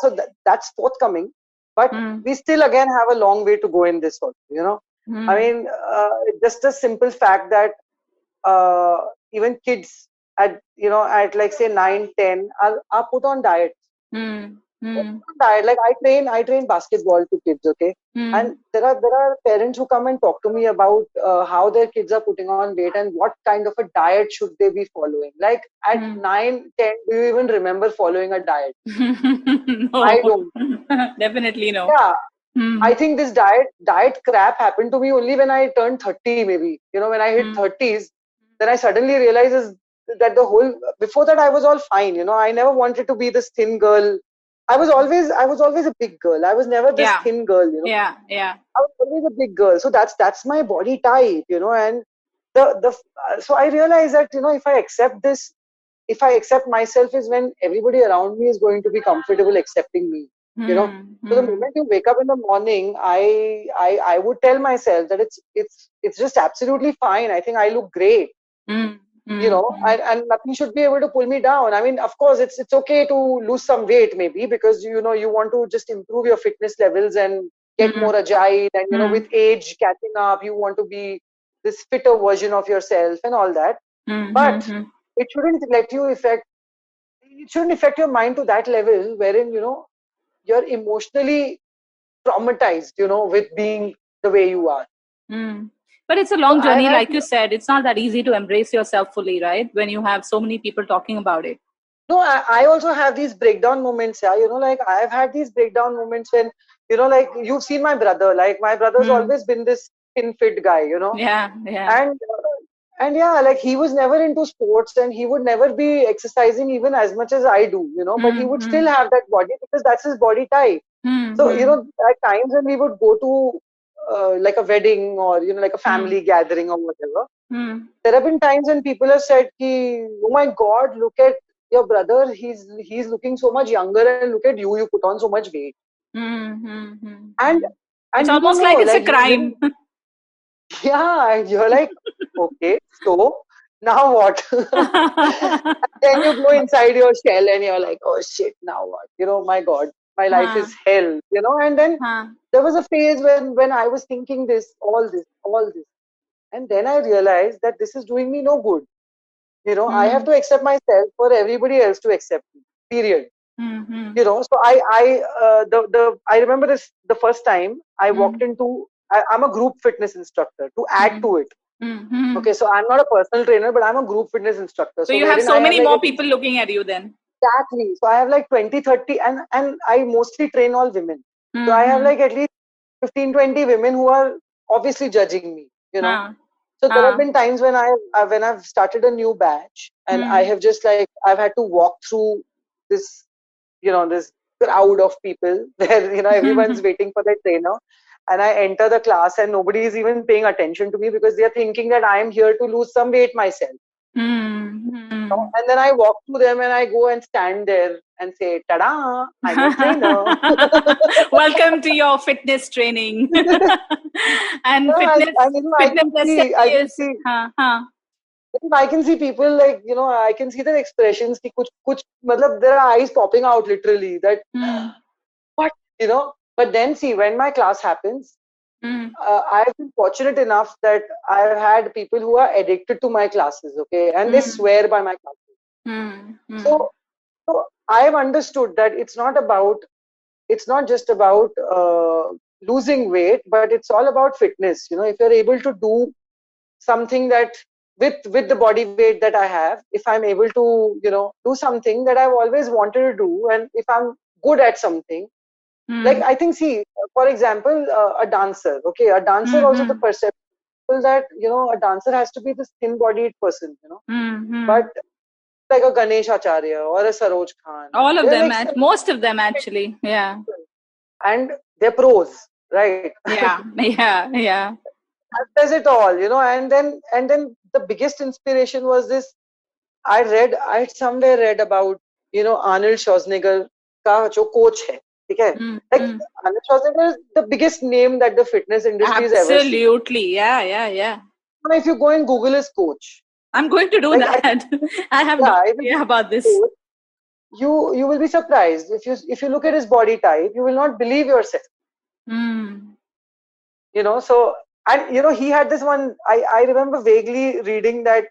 so that's forthcoming. But we still again have a long way to go in this also, I mean, just a simple fact that even kids at like say 9, 10 are put on diets. Diet. Like I train basketball to kids, okay? And there are parents who come and talk to me about how their kids are putting on weight and what kind of a diet should they be following. Like at 9, 10, do you even remember following a diet? No. I don't. Definitely no. Yeah. I think this diet crap happened to me only when I turned 30 maybe. When I hit 30s, then I suddenly realized that before that I was all fine. I never wanted to be this thin girl. I was always a big girl. I was never this thin girl, Yeah. I was always a big girl. So that's my body type, and so I realized that, if I accept this, if I accept myself is when everybody around me is going to be comfortable accepting me, So the moment you wake up in the morning, I would tell myself that it's just absolutely fine. I think I look great. And nothing should be able to pull me down. I mean, of course, it's okay to lose some weight maybe because, you want to just improve your fitness levels and get more agile and, with age catching up, you want to be this fitter version of yourself and all that. But it shouldn't affect your mind to that level wherein, you're emotionally traumatized, with being the way you are. But it's a long journey, like you said. It's not that easy to embrace yourself fully, right? When you have so many people talking about it. No, I also have these breakdown moments. Yeah, like I've had these breakdown moments when, like you've seen my brother. Like my brother's always been this thin, fit guy. Yeah. And yeah, like he was never into sports and he would never be exercising even as much as I do. But he would still have that body because that's his body type. So at times when we would go to like a wedding or like a family gathering or whatever, there have been times when people have said, "Oh my God, look at your brother. He's looking so much younger, and look at you. You put on so much weight." And it's almost like it's a crime. And you're like, okay, so now what? And then you go inside your shell and you're like, oh shit, now what? My God. My life is hell, and then there was a phase when I was thinking all this. And then I realized that this is doing me no good. I have to accept myself for everybody else to accept me, period. So I remember this the first time I walked into, I'm a group fitness instructor to add to it. Okay, so I'm not a personal trainer, but I'm a group fitness instructor. So you have so many more people looking at you then. Exactly. So I have like 20, 30, and I mostly train all women. So I have like at least 15, 20 women who are obviously judging me, So there have been times when I've started a new batch and I have just I've had to walk through this, this crowd of people where, everyone's waiting for their trainer. And I enter the class and nobody is even paying attention to me because they are thinking that I am here to lose some weight myself. And then I walk to them and I go and stand there and say, "Tada! I'm a trainer." Welcome to your fitness training. And fitness. I can see people I can see their expressions. There are eyes popping out literally. That what But then see, when my class happens, I've been fortunate enough that I've had people who are addicted to my classes, okay, and they swear by my classes. So I've understood that it's not just about losing weight, but it's all about fitness. If you're able to do something that with the body weight that I have, if I'm able to, do something that I've always wanted to do, and if I'm good at something, I think, see, for example, a dancer, okay, a dancer also the perception that, a dancer has to be this thin-bodied person, but like a Ganesh Acharya or a Saroj Khan. All of them, most of them actually, yeah. And they're pros, right? Yeah. That says it all, and then the biggest inspiration was this. I somewhere read about, Arnold Schwarzenegger ka jo coach hai. Okay? Arnold Schwarzenegger is the biggest name that the fitness industry has ever seen. Absolutely, yeah. If you go and Google his coach, I'm going to do that. I have no idea about this. You will be surprised if you look at his body type. You will not believe yourself. So and he had this one. I remember vaguely reading that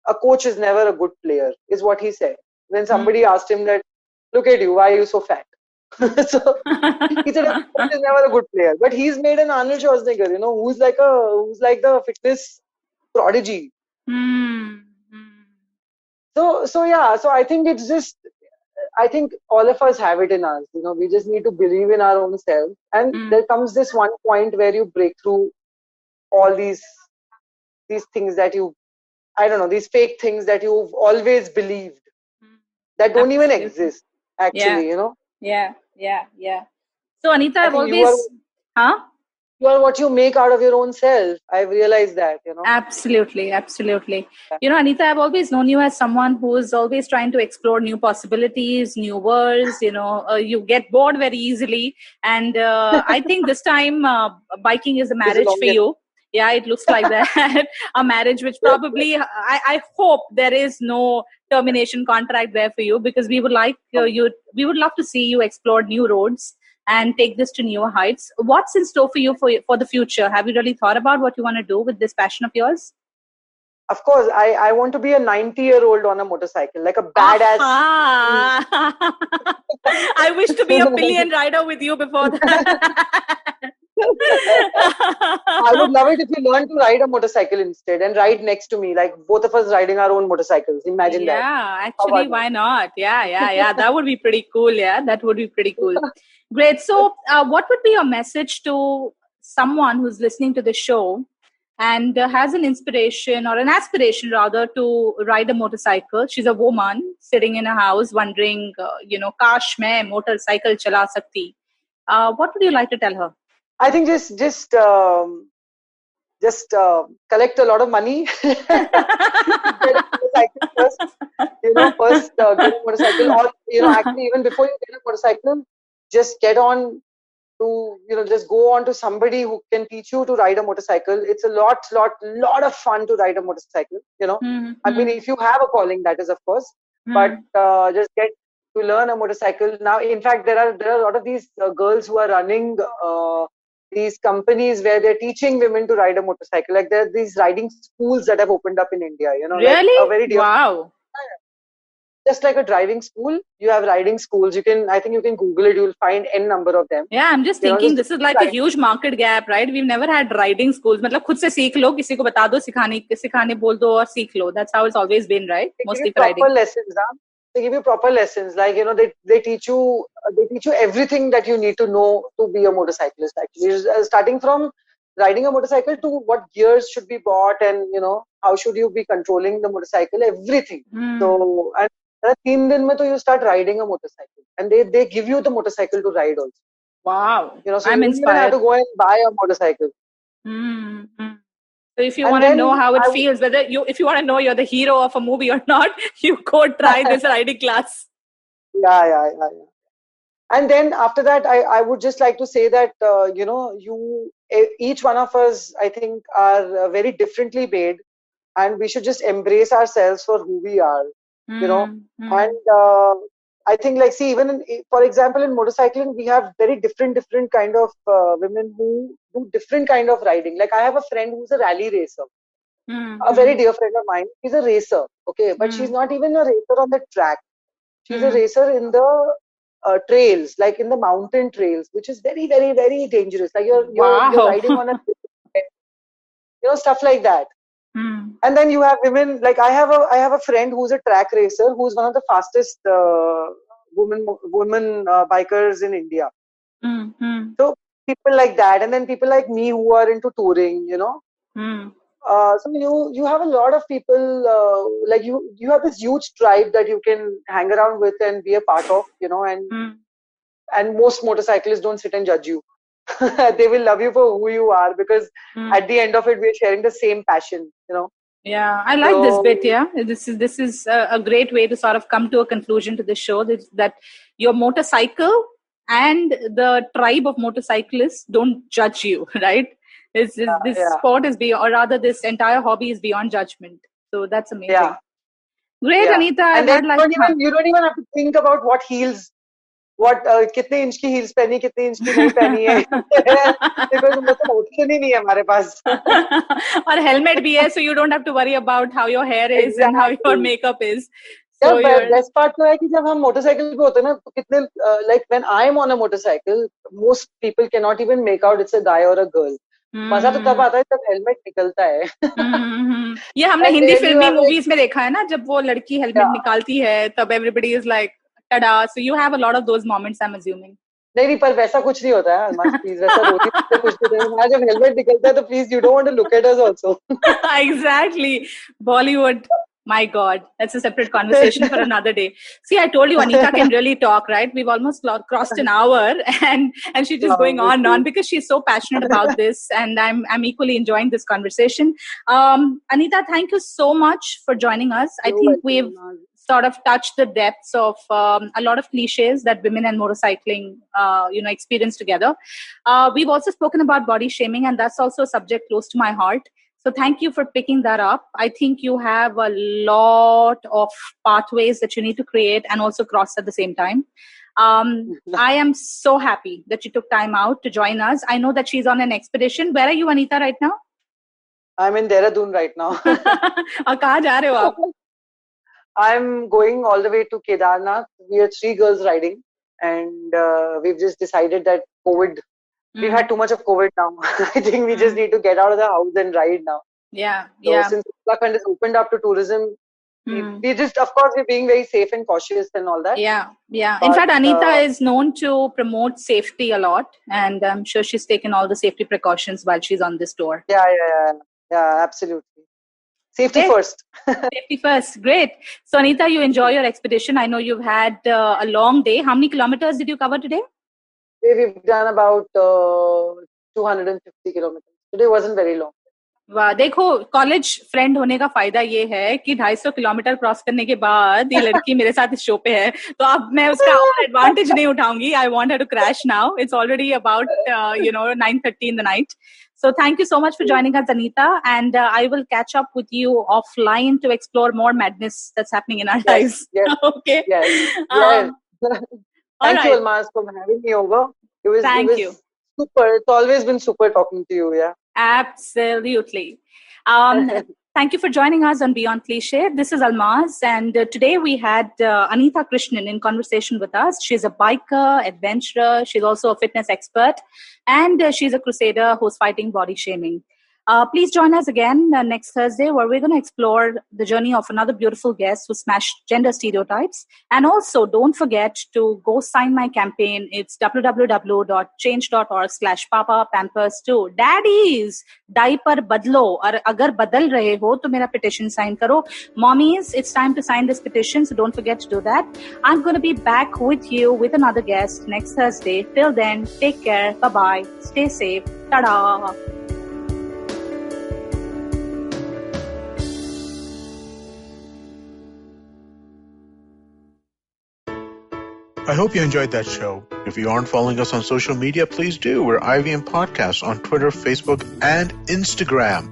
a coach is never a good player, is what he said when somebody asked him that, look at you, why are you so fat? So he said a coach is never a good player, but he's made an Arnold Schwarzenegger, who's like the fitness prodigy. So I think it's just, I think all of us have it in us. We just need to believe in our own self, and there comes this one point where you break through all these things that these fake things that you've always believed that don't even exist, actually. Yeah. So Anita, I've always, you are what you make out of your own self. I've realized that, Absolutely. Anita, I've always known you as someone who is always trying to explore new possibilities, new worlds. You get bored very easily. And I think this time biking is a marriage for you. Yeah, it looks like that. A marriage which probably, I hope there is no termination contract there for you, because we would we would love to see you explore new roads and take this to newer heights. What's in store for you for the future? Have you really thought about what you want to do with this passion of yours? Of course, I want to be a 90-year-old on a motorcycle, like a badass. I wish to be a pillion rider with you before that. I would love it if you learn to ride a motorcycle instead and ride next to me, like both of us riding our own motorcycles. Imagine that. Yeah, actually, why not? Yeah. That would be pretty cool. Yeah, that would be pretty cool. Great. So, what would be your message to someone who's listening to the show and has an inspiration or an aspiration rather to ride a motorcycle? She's a woman sitting in a house wondering, kash main motorcycle chala sakti. What would you like to tell her? I think just collect a lot of money. Get a motorcycle first. Get a motorcycle, or actually even before you get a motorcycle, just get on to just go on to somebody who can teach you to ride a motorcycle. It's a lot of fun to ride a motorcycle. I mean, if you have a calling, that is, of course. But just to learn a motorcycle. Now, in fact, there are a lot of these girls who are running these companies where they're teaching women to ride a motorcycle. Like there are these riding schools that have opened up in India. Really? Like a very wow. Just like a driving school, you have riding schools. I think you can Google it. You'll find n number of them. Yeah, I'm just thinking this is like a huge market gap, right? We've never had riding schools. मतलब खुद से सीख लो, किसी को बता दो, सिखाने बोल दो और सीख लो. That's how it's always been, right? Mostly for riding. They give you proper lessons. Like they teach you everything that you need to know to be a motorcyclist. Actually, starting from riding a motorcycle to what gears should be bought, and how should you be controlling the motorcycle, everything. So and 3 दिन में तो you start riding a motorcycle, and they give you the motorcycle to ride also. Wow. So I'm you inspired. have to go and buy a motorcycle. So if you want to know how it feels, if you want to know you're the hero of a movie or not, you go try this riding class. Yeah. And then after that, I would just like to say that, each one of us, I think, are very differently made, and we should just embrace ourselves for who we are, And I think, like, see, even for example, in motorcycling, we have very different kind of women who do different kind of riding. Like, I have a friend who's a rally racer, a very dear friend of mine. She's a racer, okay, but she's not even a racer on the track. She's a racer in the trails, like in the mountain trails, which is very, very, very dangerous. Like you're riding on a, stuff like that. And then you have women, like I have a friend who's a track racer, who's one of the fastest women bikers in India. So people like that, and then people like me who are into touring, So you have a lot of people, like you have this huge tribe that you can hang around with and be a part of, and most motorcyclists don't sit and judge you. They will love you for who you are, because at the end of it, we're sharing the same passion, Yeah, I like this bit. Yeah, this is a great way to sort of come to a conclusion to this show, that your motorcycle and the tribe of motorcyclists don't judge you, right? This sport is beyond, or rather, this entire hobby is beyond judgment. So that's amazing. Yeah. Great, Anita. And then you don't even have to think about what heels. कितने inch की heels पहनी, कितने inch की नहीं पहनी है, because मतलब option ही नहीं है हमारे पास. और हेलमेट भी है, so you don't have to worry about how your hair is and how your makeup is. So best part तो है कि जब हम मोटरसाइकिल पे होते हैं ना, तो कितने like when I am on a motorcycle, most people cannot even make out it's a guy or a girl. मजा तो तब आता है जब हेलमेट निकलता है. ये हमने हिंदी फिल्मी मूवीज में देखा है ना, जब वो लड़की हेलमेट निकालती है, तब everybody is like tada. So you have a lot of those moments, I'm assuming. नहीं, पर वैसा कुछ नहीं होता है. Please, वैसा रोटी पे कुछ नहीं होता है. जब हेलमेट निकलता है तो please, you don't want to look at us also. Exactly. Bollywood. My God, that's a separate conversation for another day. See, I told you Anita can really talk, right? We've almost crossed an hour, and she's just going on and on because she's so passionate about this, and I'm equally enjoying this conversation. Anita, thank you so much for joining us. I think we've sort of touched the depths of a lot of cliches that women and motorcycling, experience together. We've also spoken about body shaming, and that's also a subject close to my heart. So thank you for picking that up. I think you have a lot of pathways that you need to create and also cross at the same time. I am so happy that you took time out to join us. I know that she's on an expedition. Where are you, Anita, right now? I'm in Dehradun right now. और कहाँ जा रहे हो आप? I'm going all the way to Kedarnath. We are 3 girls riding, and we've just decided that we've had too much of COVID now. I think we just need to get out of the house and ride now. Yeah. Since Uttarakhand is opened up to tourism, we just, of course, we're being very safe and cautious and all that. Yeah. But, in fact, Anita is known to promote safety a lot, and I'm sure she's taken all the safety precautions while she's on this tour. Yeah, absolutely. Safety first. Safety first. Great. So, Anita, you enjoy your expedition. I know you've had a long day. How many kilometers did you cover today? We've done about 250 kilometers. Today wasn't very long. वाह, देखो college friend होने का फायदा ये है कि 250 kilometre cross करने के बाद ये लड़की मेरे साथ इस शो पे है, तो अब मैं उसका एडवांटेज नहीं उठाऊंगी. I want her to crash now. It's already about 9:30 in the night. So thank you so much for joining us, Anita, and I will catch up with you offline to explore more madness that's happening in our lives. Yes. Okay. Yes. Thank you, Almaz, for having me over. It was super. It's always been super talking to you. Yeah. Absolutely. Thank you for joining us on Beyond Cliche. This is Almaz, and today we had Anita Krishnan in conversation with us. She's a biker, adventurer. She's also a fitness expert, and she's a crusader who's fighting body shaming. Please join us again next Thursday, where we're going to explore the journey of another beautiful guest who smashed gender stereotypes. And also, don't forget to go sign my campaign. It's www.change.org/papapampers2. Daddies, diaper badlo. Aur agar badal rahe ho, to mera petition sign karo. Mommies, it's time to sign this petition, so don't forget to do that. I'm going to be back with you with another guest next Thursday. Till then, take care. Bye-bye. Stay safe. Ta-da. I hope you enjoyed that show. If you aren't following us on social media, please do. We're IVM Podcasts on Twitter, Facebook, and Instagram.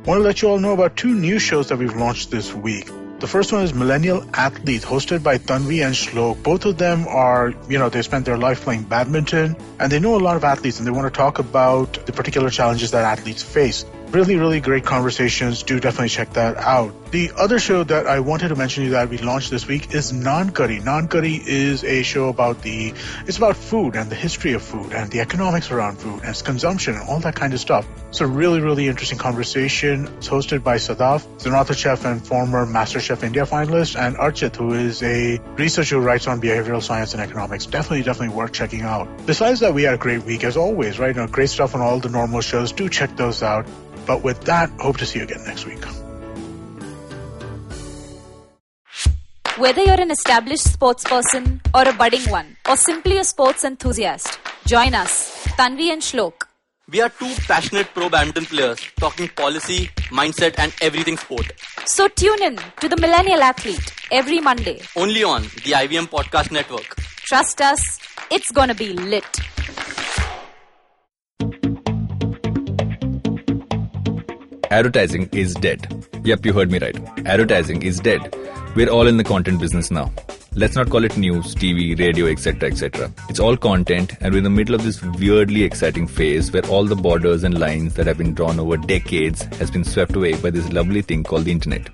I want to let you all know about 2 new shows that we've launched this week. The first one is Millennial Athlete, hosted by Tanvi and Shlok. Both of them are, they spent their life playing badminton, and they know a lot of athletes, and they want to talk about the particular challenges that athletes face. Really, really great conversations. Do definitely check that out. The other show that I wanted to mention to you that we launched this week is Naan Curry. Naan Curry is a show it's about food and the history of food and the economics around food and its consumption and all that kind of stuff. It's a really, really interesting conversation. It's hosted by Sadaf, an author chef and former MasterChef India finalist, and Archit, who is a researcher who writes on behavioral science and economics. Definitely worth checking out. Besides that, we had a great week as always, right? Great stuff on all the normal shows. Do check those out. But with that, hope to see you again next week. Whether you're an established sports person or a budding one, or simply a sports enthusiast, join us, Tanvi and Shlok. We are 2 passionate pro badminton players talking policy, mindset, and everything sport. So tune in to the Millennial Athlete every Monday. Only on the IVM Podcast Network. Trust us, it's gonna be lit. Advertising is dead. Yep, you heard me right. Advertising is dead. We're all in the content business now. Let's not call it news, TV, radio, etc., etc. It's all content, and we're in the middle of this weirdly exciting phase where all the borders and lines that have been drawn over decades has been swept away by this lovely thing called the internet.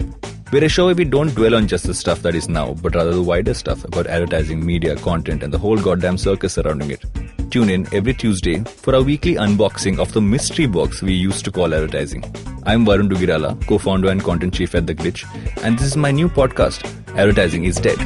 We're a show where we don't dwell on just the stuff that is now, but rather the wider stuff about advertising, media, content, and the whole goddamn circus surrounding it. Tune in every Tuesday for our weekly unboxing of the mystery box we used to call advertising. I'm Varun Dugirala, co-founder and content chief at The Glitch, and this is my new podcast, Advertising is Dead.